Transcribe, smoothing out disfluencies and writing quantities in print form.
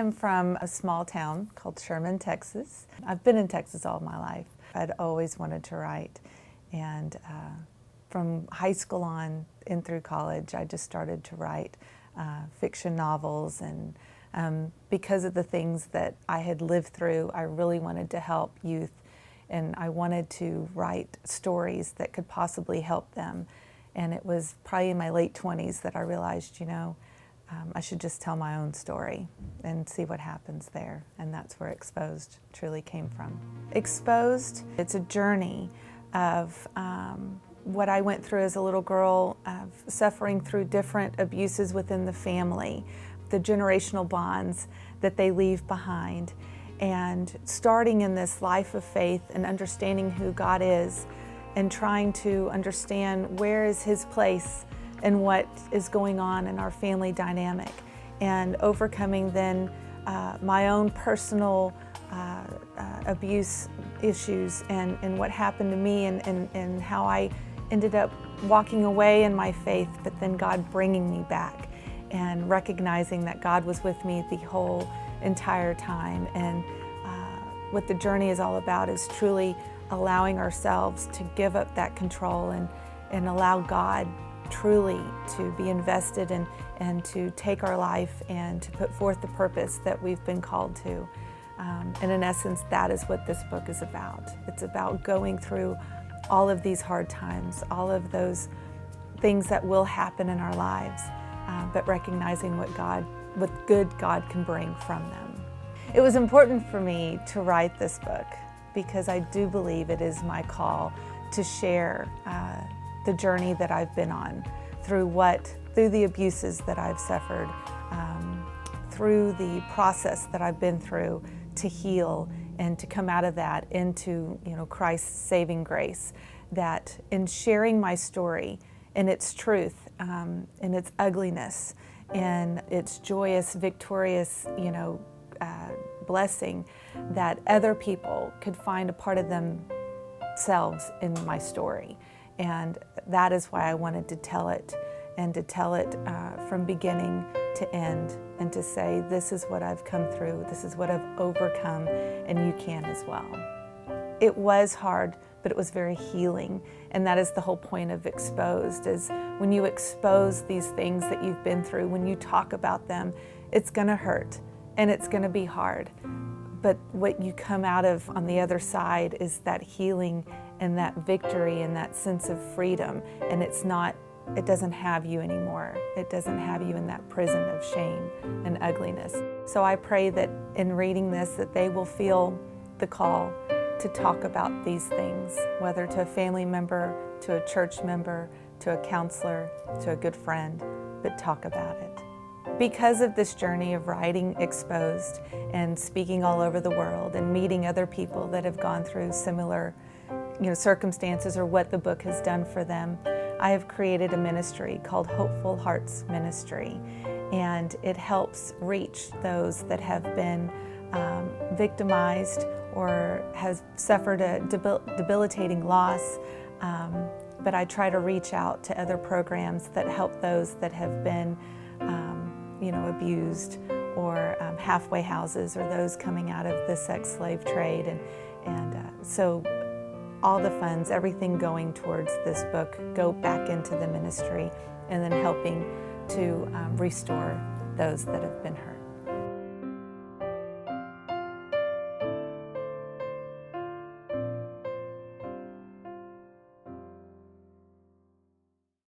am from a small town called Sherman, Texas. I've been in Texas all my life. I'd always wanted to write, and from high school on in through college, I just started to write fiction novels, and because of the things that I had lived through, I really wanted to help youth, and I wanted to write stories that could possibly help them. And it was probably in my late 20s that I realized, I should just tell my own story and see what happens there. And that's where Exposed truly came from. Exposed, it's a journey of what I went through as a little girl, of suffering through different abuses within the family, the generational bonds that they leave behind, and starting in this life of faith and understanding who God is and trying to understand where is His place and what is going on in our family dynamic, and overcoming then my own personal abuse issues and what happened to me and how I ended up walking away in my faith, but then God bringing me back and recognizing that God was with me the whole entire time. And what the journey is all about is truly allowing ourselves to give up that control and allow God truly to be invested and to take our life and to put forth the purpose that we've been called to. And in essence, that is what this book is about. It's about going through all of these hard times, all of those things that will happen in our lives, but recognizing what good God can bring from them. It was important for me to write this book because I do believe it is my call to share the journey that I've been on through the abuses that I've suffered, through the process that I've been through to heal and to come out of that into Christ's saving grace. That in sharing my story and its truth, and its ugliness, and its joyous, victorious, blessing, that other people could find a part of themselves in my story. And that is why I wanted to tell it, and to tell it from beginning to end, and to say, this is what I've come through, this is what I've overcome, and you can as well. It was hard, but it was very healing. And that is the whole point of Exposed, is when you expose these things that you've been through, when you talk about them, it's gonna hurt and it's gonna be hard. But what you come out of on the other side is that healing and that victory and that sense of freedom. And it doesn't have you anymore. It doesn't have you in that prison of shame and ugliness. So I pray that in reading this, that they will feel the call to talk about these things, whether to a family member, to a church member, to a counselor, to a good friend, but talk about it. Because of this journey of writing Exposed and speaking all over the world and meeting other people that have gone through similar circumstances or what the book has done for them, I have created a ministry called Hopeful Hearts Ministry, and it helps reach those that have been victimized or has suffered a debilitating loss, but I try to reach out to other programs that help those that have been abused, or halfway houses, or those coming out of the sex slave trade, and so all the funds, everything going towards this book, go back into the ministry, and then helping to restore those that have been hurt.